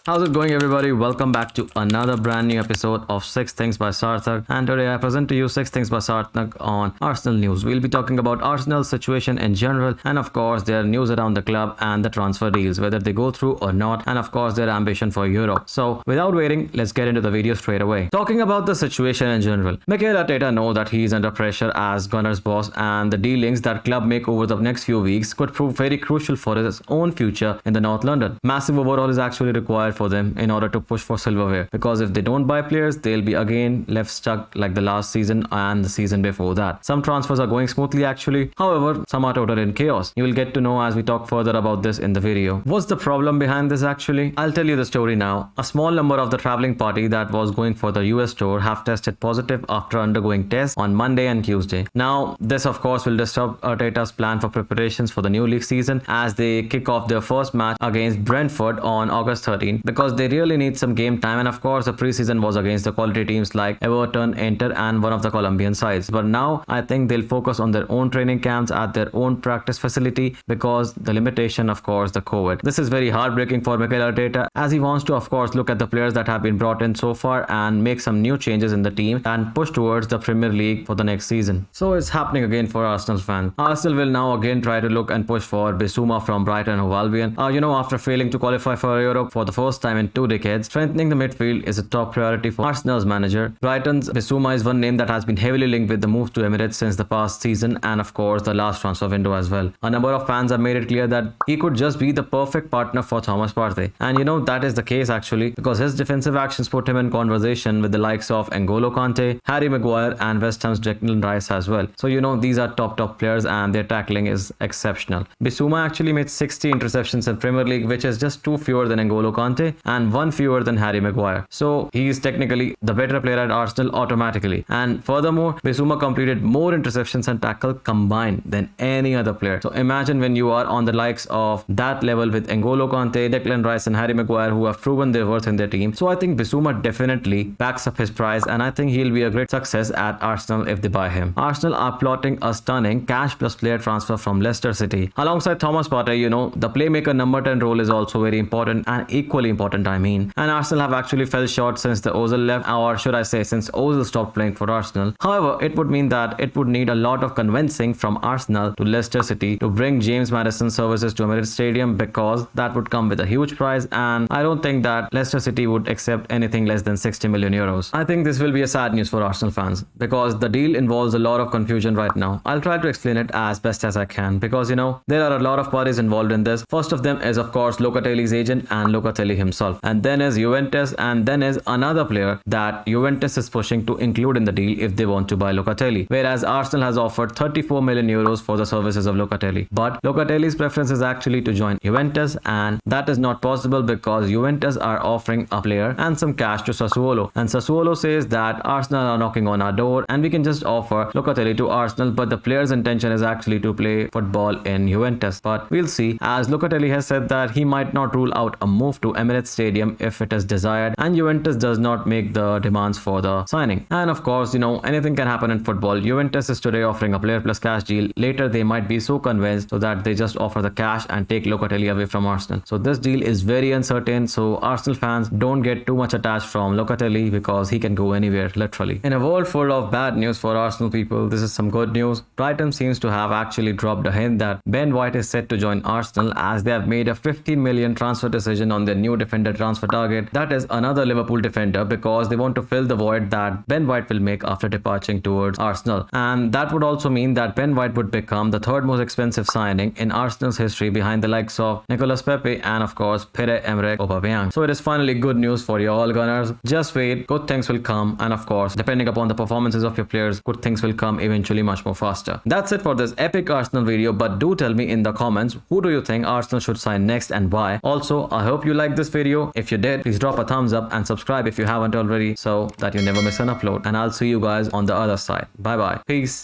How's it going, everybody? Welcome back to another brand new episode of Six Things by Sarthak. And today I present to you Six Things by Sarthak on Arsenal news. We'll be talking about Arsenal's situation in general, and of course, their news around the club and the transfer deals, whether they go through or not, and of course, their ambition for Europe. So, without waiting, let's get into the video straight away. Talking about the situation in general, Mikel Arteta knows that he is under pressure as Gunners' boss, and the dealings that club make over the next few weeks could prove very crucial for his own future in the North London. Massive overhaul is actually required for them in order to push for silverware, because if they don't buy players, they'll be again left stuck like the last season and the season before that. Some transfers are going smoothly actually, however some are total in chaos. You will get to know as we talk further about this in the video. What's the problem behind this actually? I'll tell you the story now. A small number of the traveling party that was going for the US tour have tested positive after undergoing tests on Monday and Tuesday. Now this of course will disrupt Arteta's plan for preparations for the new league season as they kick off their first match against Brentford on August 13, because they really need some game time, and of course the preseason was against the quality teams like Everton, Inter and one of the Colombian sides. But now I think they'll focus on their own training camps at their own practice facility because the limitation, of course, the COVID. This is very heartbreaking for Mikel Arteta as he wants to of course look at the players that have been brought in so far and make some new changes in the team and push towards the Premier League for the next season. So it's happening again for Arsenal fans. Arsenal will now again try to look and push for Bissouma from Brighton and Albion. After failing to qualify for Europe for the first time in 2 decades, strengthening the midfield is a top priority for Arsenal's manager. Brighton's Bissouma is one name that has been heavily linked with the move to Emirates since the past season and of course the last transfer window as well. A number of fans have made it clear that he could just be the perfect partner for Thomas Partey. And that is the case actually, because his defensive actions put him in conversation with the likes of N'Golo Kante, Harry Maguire and West Ham's Declan Rice as well. So these are top players and their tackling is exceptional. Bissouma actually made 60 interceptions in Premier League, which is just 2 fewer than N'Golo Kante and 1 fewer than Harry Maguire. So he is technically the better player at Arsenal automatically. And furthermore, Bissouma completed more interceptions and tackle combined than any other player. So imagine when you are on the likes of that level with N'Golo Kante, Declan Rice and Harry Maguire, who have proven their worth in their team. So I think Bissouma definitely backs up his price, and I think he'll be a great success at Arsenal if they buy him. Arsenal are plotting a stunning cash plus player transfer from Leicester City. Alongside Thomas Partey, the playmaker number 10 role is also very important and equally important, and Arsenal have actually fell short since the Ozil left, or should I say since Ozil stopped playing for Arsenal. However, it would mean that it would need a lot of convincing from Arsenal to Leicester City to bring James Maddison's services to Emirates Stadium, because that would come with a huge price, and I don't think that Leicester City would accept anything less than 60 million euros. I think this will be a sad news for Arsenal fans because the deal involves a lot of confusion right now. I'll try to explain it as best as I can, because there are a lot of parties involved in this. First of them is of course Locatelli's agent and Locatelli himself, and then is Juventus, and then is another player that Juventus is pushing to include in the deal if they want to buy Locatelli, whereas Arsenal has offered 34 million euros for the services of Locatelli. But Locatelli's preference is actually to join Juventus, and that is not possible because Juventus are offering a player and some cash to Sassuolo, and Sassuolo says that Arsenal are knocking on our door and we can just offer Locatelli to Arsenal, but the player's intention is actually to play football in Juventus. But we'll see, as Locatelli has said that he might not rule out a move to Emirates Stadium if it is desired and Juventus does not make the demands for the signing. And of course, anything can happen in football. Juventus is today offering a player plus cash deal. Later they might be so convinced so that they just offer the cash and take Locatelli away from Arsenal. So this deal is very uncertain, so Arsenal fans don't get too much attached from Locatelli because he can go anywhere literally. In a world full of bad news for Arsenal people, this is some good news. Brighton seems to have actually dropped a hint that Ben White is set to join Arsenal, as they have made a 15 million transfer decision on their new defender transfer target. That is another Liverpool defender, because they want to fill the void that Ben White will make after departing towards Arsenal. And that would also mean that Ben White would become the third most expensive signing in Arsenal's history, behind the likes of Nicolas Pepe and of course Pierre-Emerick Aubameyang. So it is finally good news for you all Gunners. Just wait, good things will come, and of course depending upon the performances of your players, good things will come eventually much more faster. That's it for this epic Arsenal video, but do tell me in the comments, who do you think Arsenal should sign next and why? Also, I hope you liked this video. If you did, please drop a thumbs up and subscribe if you haven't already, so that you never miss an upload, and I'll see you guys on the other side. Bye bye. Peace.